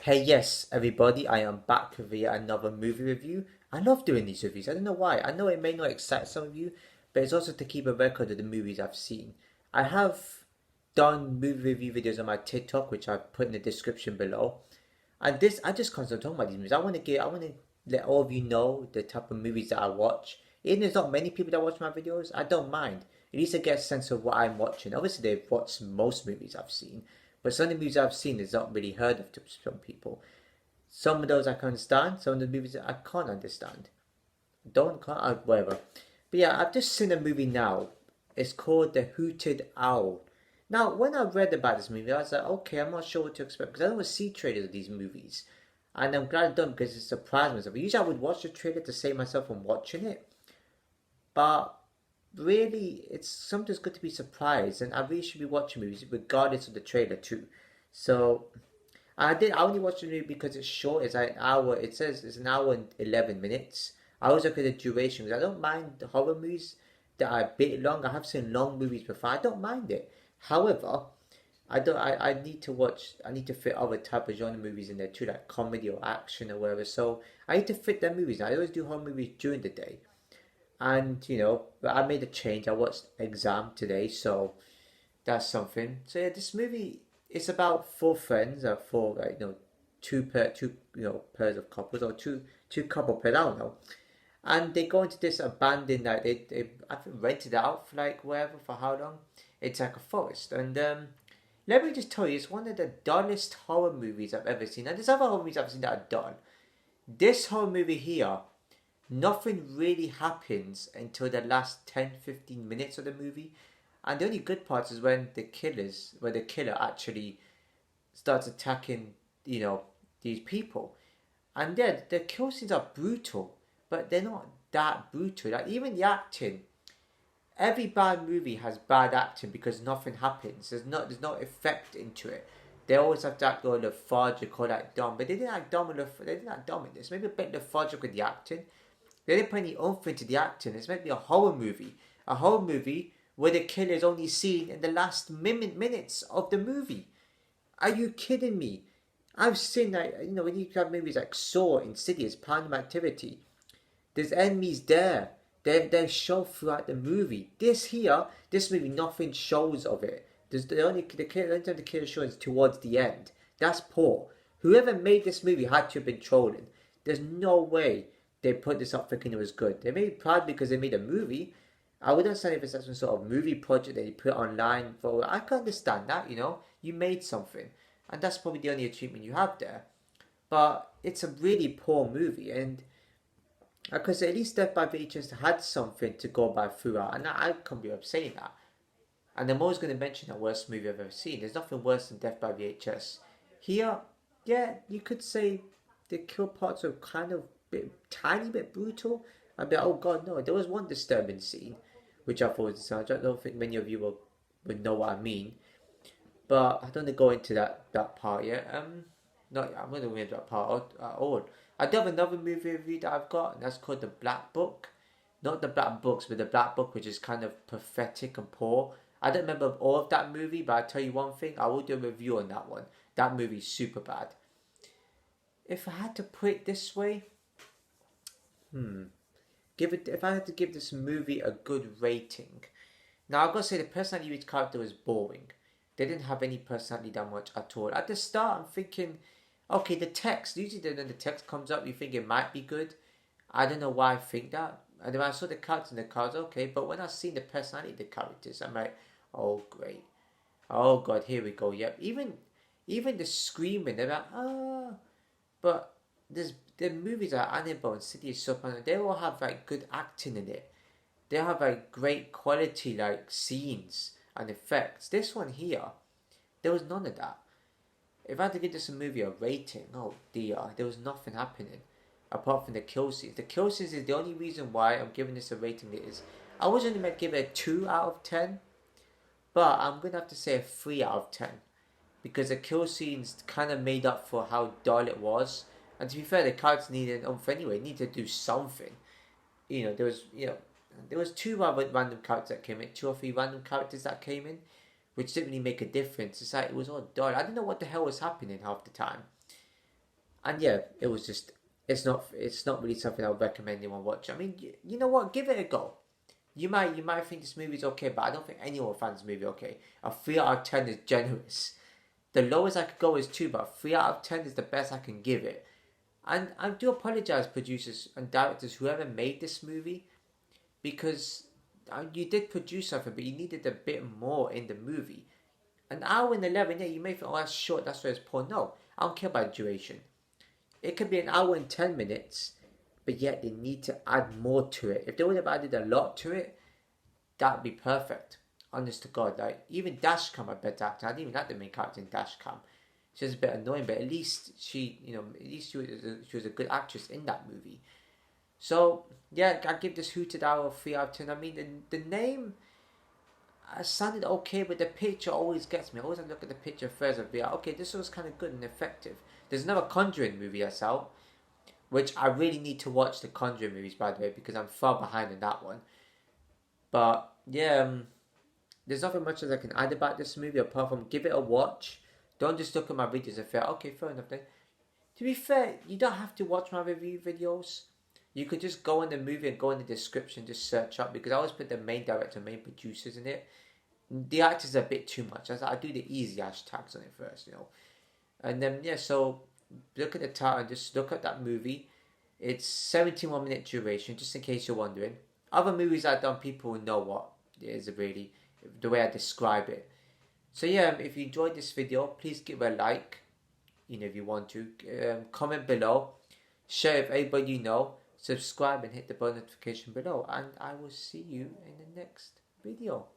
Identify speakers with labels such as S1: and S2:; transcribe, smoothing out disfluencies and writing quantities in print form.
S1: Hey, yes, everybody, I am back with another movie review. I love doing these reviews. I don't know why. I know it may not excite some of you, but it's also to keep a record of the movies I've seen. I have done movie review videos on my TikTok, which I've put in the description below. And this, I just can't stop talking about these movies. I want to let all of you know the type of movies that I watch. Even if there's not many people that watch my videos, I don't mind. At least I get a sense of what I'm watching. Obviously, they've watched most movies I've seen, but some of the movies I've seen is not really heard of to some people. Some of those I can understand, some of the movies I can't understand. Whatever. But yeah, I've just seen a movie now. It's called The Hooted Owl. Now, when I read about this movie, I was like, okay, I'm not sure what to expect because I don't see trailers of these movies. And I'm glad I don't because it surprised myself. Usually I would watch the trailer to save myself from watching it. But really, it's sometimes good to be surprised. And I really should be watching movies regardless of the trailer too. So I only watched the movie because it's short. It's like an hour. It says it's an hour and 11 minutes. I always look at the duration because I don't mind the horror movies that are a bit long. I have seen long movies before. I don't mind it. However, I don't. I need to watch. I need to fit other type of genre movies in there too, like comedy or action or whatever. So I need to fit their movies. I always do horror movies during the day, and but I made a change. I watched Exam today, so that's something. So yeah, this movie is about four friends, or four two pairs of couples, or two couple pairs. I don't know. And they go into this abandoned, like they I think rented it out for like wherever for how long. It's like a forest, and let me just tell you, it's one of the dullest horror movies I've ever seen. And there's other horror movies I've seen that are dull. This horror movie here, nothing really happens until the last 10-15 minutes of the movie. And the only good part is when the killer actually starts attacking, these people. And then the kill scenes are brutal, but they're not that brutal. Like even the acting, every bad movie has bad acting because nothing happens. There's no effect into it. They always have to act all lethargic or like dumb, but they didn't act dumb in this. Maybe a bit lethargic with the acting. They didn't put any oomph into the acting. It's meant to be a horror movie where the killer is only seen in the last minutes of the movie. Are you kidding me? I've seen that, when you have movies like Saw, Insidious, Paranormal Activity, there's enemies there. They're shown throughout the movie. This movie, nothing shows of it. There's the only time the killer shows is towards the end. That's poor. Whoever made this movie had to have been trolling. There's no way they put this up thinking it was good. They made it proud because they made a movie. I would understand if it's some sort of movie project that you put online for. I can understand that, you made something, and that's probably the only achievement you have there. But it's a really poor movie, and because at least Death by VHS had something to go by throughout, and I can't be saying that. And I'm always going to mention the worst movie I've ever seen. There's nothing worse than Death by VHS. Here, yeah, you could say the kill parts are kind of tiny bit brutal. I'd be like, oh god, no. There was one disturbing scene, which I thought was. I don't think many of you would know what I mean, but I don't want to go into that part yet. No, I'm not going to go into that part at all. I do have another movie review that I've got, and that's called The Black Book. Not The Black Books, but The Black Book, which is kind of pathetic and poor. I don't remember all of that movie, but I'll tell you one thing, I will do a review on that one. That movie's super bad. If I had to put it this way, if I had to give this movie a good rating. Now I've got to say the personality of each character was boring. They didn't have any personality that much at all. At the start I'm thinking, okay, the text, usually when the text comes up you think it might be good. I don't know why I think that. And then when I saw the characters in the cards, okay, but when I seen the personality of the characters, I'm like, oh great. Oh god, here we go. Yep. Even the screaming, they're like, ah. But the movies like Annabelle and City of Soprano, they all have like good acting in it. They have like great quality like scenes and effects. This one here, there was none of that. If I had to give this a movie a rating, oh dear, there was nothing happening apart from the kill scenes. The kill scenes is the only reason why I'm giving this a rating. It is I was only meant to give it a 2 out of 10, but I'm gonna have to say a 3 out of 10 because the kill scenes kind of made up for how dull it was. And to be fair, the characters needed anyway, needed to do something. There was two random characters that came in, two or three random characters that came in, which didn't really make a difference. It's like it was all dull. I didn't know what the hell was happening half the time. And yeah, it was just it's not really something I would recommend anyone watch. I mean, you know what? Give it a go. You might think this movie is okay, but I don't think anyone finds this movie okay. A 3 out of 10 is generous. The lowest I could go is 2, but 3 out of 10 is the best I can give it. And I do apologize, producers and directors, whoever made this movie, because you did produce something, but you needed a bit more in the movie. An hour and 11, yeah, you may think, oh, that's short, that's why it's poor. No, I don't care about duration. It could be an hour and 10 minutes, but yet they need to add more to it. If they would have added a lot to it, that'd be perfect. Honest to God, like even Dashcam, a better actor. I didn't even like the main character in Dashcam. She's a bit annoying, but at least she was a good actress in that movie. So yeah, I give this Hooted Owl a 3 out of 10. I mean, the name sounded okay, but the picture always gets me. I always have to look at the picture first and be like, okay, this was kind of good and effective. There's another Conjuring movie that's out, which I really need to watch the Conjuring movies, by the way, because I'm far behind in that one. But yeah, there's nothing much as I can add about this movie apart from give it a watch. Don't just look at my videos and feel, okay, fair enough then. To be fair, you don't have to watch my review videos. You could just go in the movie and go in the description, just search up, because I always put the main director, main producers in it. The actors are a bit too much. I do the easy hashtags on it first, And then, yeah, so look at the title and just look at that movie. It's 71-minute duration, just in case you're wondering. Other movies I've done, people will know what it is really, the way I describe it. So yeah, if you enjoyed this video, please give it a like, if you want to. Comment below, share with everybody you know, subscribe and hit the bell notification below, and I will see you in the next video.